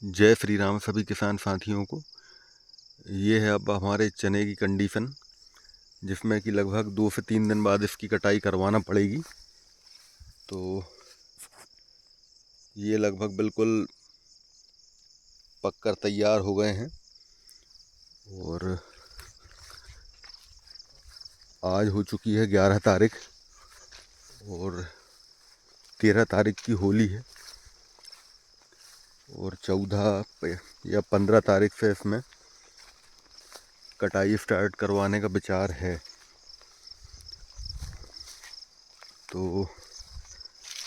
जय श्री राम सभी किसान साथियों को। ये है अब हमारे चने की कंडीशन, जिसमें कि लगभग 2 से 3 दिन बाद इसकी कटाई करवाना पड़ेगी। तो ये लगभग बिल्कुल पककर तैयार हो गए हैं और आज हो चुकी है 11 तारीख और 13 तारीख की होली है और 14 या 15 तारीख से इसमें कटाई स्टार्ट करवाने का विचार है। तो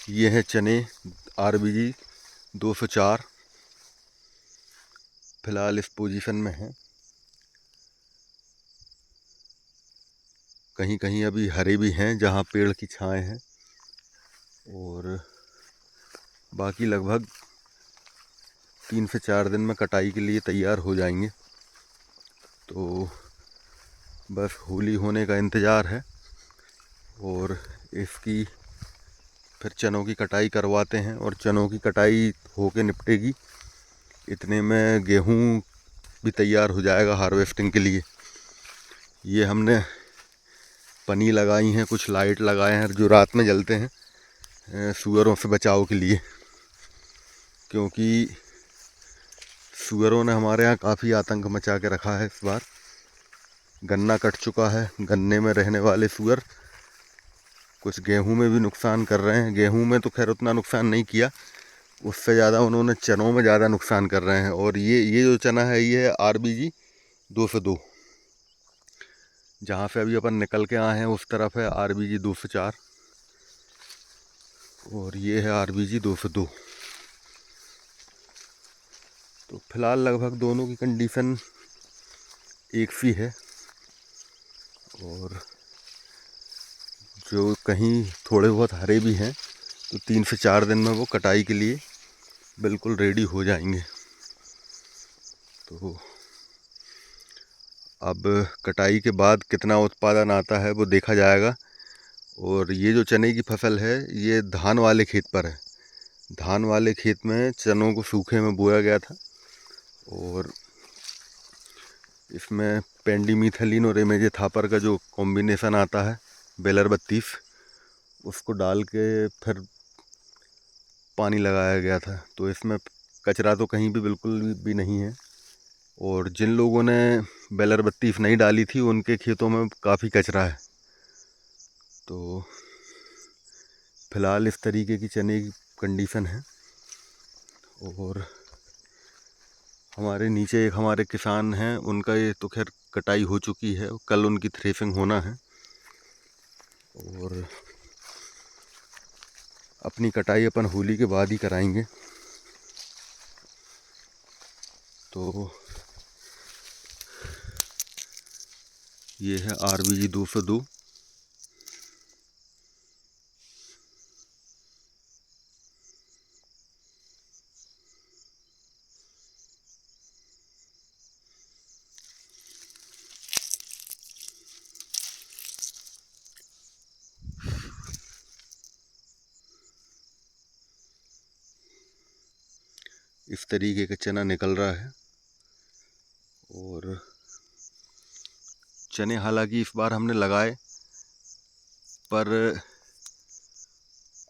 ये है चने RBG 204, फिलहाल इस पोजीशन में है। कहीं कहीं अभी हरे भी हैं जहाँ पेड़ की छाएं हैं और बाकी लगभग 3 से 4 दिन में कटाई के लिए तैयार हो जाएंगे। तो बस होली होने का इंतज़ार है और इसकी फिर चनों की कटाई करवाते हैं और चनों की कटाई होके निपटेगी, इतने में गेहूं भी तैयार हो जाएगा हार्वेस्टिंग के लिए। ये हमने पन्नी लगाई हैं, कुछ लाइट लगाए हैं जो रात में जलते हैं सूअरों से बचाव के लिए, क्योंकि सूअरों ने हमारे यहाँ काफ़ी आतंक मचा के रखा है। इस बार गन्ना कट चुका है, गन्ने में रहने वाले सूअर कुछ गेहूं में भी नुकसान कर रहे हैं। गेहूं में तो खैर उतना नुकसान नहीं किया, उससे ज़्यादा उन्होंने चनों में ज़्यादा नुकसान कर रहे हैं। और ये जो चना है ये है RBG 202, जहाँ से अभी अपन निकल के आए हैं उस तरफ है RBG 204 और ये है RBG 202। तो फिलहाल लगभग दोनों की कंडीशन एक सी है और जो कहीं थोड़े बहुत हरे भी हैं तो 3 से 4 दिन में वो कटाई के लिए बिल्कुल रेडी हो जाएंगे। तो अब कटाई के बाद कितना उत्पादन आता है वो देखा जाएगा। और ये जो चने की फसल है ये धान वाले खेत पर है। धान वाले खेत में चनों को सूखे में बोया गया था और इसमें पेंडीमिथलिन और इमेजिथापर का जो कॉम्बिनेशन आता है बेलर 32, उसको डाल के फिर पानी लगाया गया था। तो इसमें कचरा तो कहीं भी बिल्कुल भी नहीं है और जिन लोगों ने बेलर 32 नहीं डाली थी उनके खेतों में काफ़ी कचरा है। तो फिलहाल इस तरीके की चने की कंडीशन है और हमारे नीचे एक हमारे किसान हैं, उनका ये तो खैर कटाई हो चुकी है, कल उनकी थ्रेसिंग होना है और अपनी कटाई अपन होली के बाद ही कराएंगे। तो ये है RBG 202। इस तरीके का चना निकल रहा है और चने हालांकि इस बार हमने लगाए, पर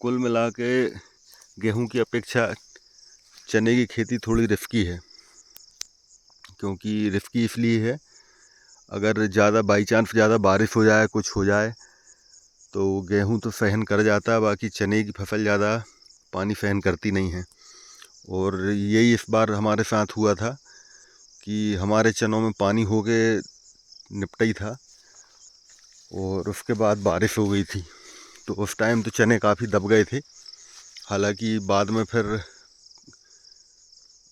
कुल मिला के गेहूं की अपेक्षा चने की खेती थोड़ी रिस्की है। क्योंकि रिस्की इसलिए है, अगर ज़्यादा बाई चांस ज़्यादा बारिश हो जाए, कुछ हो जाए तो गेहूं तो सहन कर जाता है, बाकी चने की फसल ज़्यादा पानी सहन करती नहीं है। और यही इस बार हमारे साथ हुआ था कि हमारे चनों में पानी हो के निपटा ही था और उसके बाद बारिश हो गई थी। तो उस टाइम तो चने काफ़ी दब गए थे। हालांकि बाद में फिर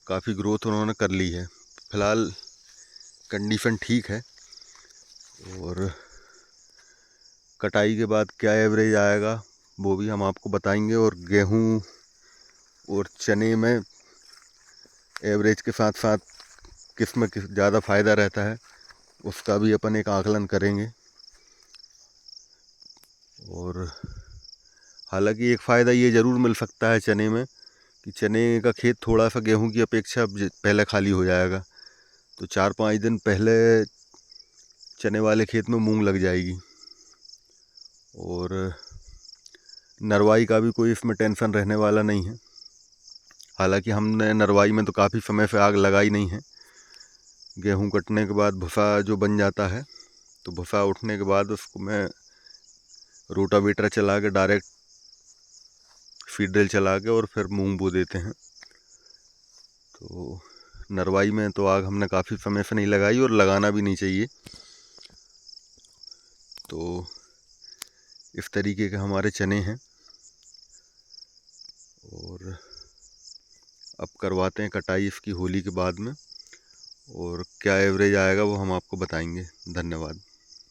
काफ़ी ग्रोथ उन्होंने कर ली है। फिलहाल कंडीशन ठीक है और कटाई के बाद क्या एवरेज आएगा वो भी हम आपको बताएंगे। और गेहूं और चने में एवरेज के साथ साथ किस में ज़्यादा फ़ायदा रहता है उसका भी अपन एक आकलन करेंगे। और हालांकि एक फ़ायदा ये ज़रूर मिल सकता है चने में कि चने का खेत थोड़ा सा गेहूं की अपेक्षा पहले खाली हो जाएगा, तो 4-5 दिन पहले चने वाले खेत में मूंग लग जाएगी। और नरवाई का भी कोई इसमें टेंशन रहने वाला नहीं है। हालांकि हमने नरवाई में तो काफ़ी समय से आग लगाई नहीं है। गेहूं कटने के बाद भूसा जो बन जाता है, तो भूसा उठने के बाद उसको मैं रोटावेटर चला के डायरेक्ट फीड ड्रिल चला के और फिर मूंग बो देते हैं। तो नरवाई में तो आग हमने काफ़ी समय से नहीं लगाई और लगाना भी नहीं चाहिए। तो इस तरीके के हमारे चने हैं और अब करवाते हैं कटाई इसकी होली के बाद में, और क्या एवरेज आएगा वो हम आपको बताएंगे। धन्यवाद।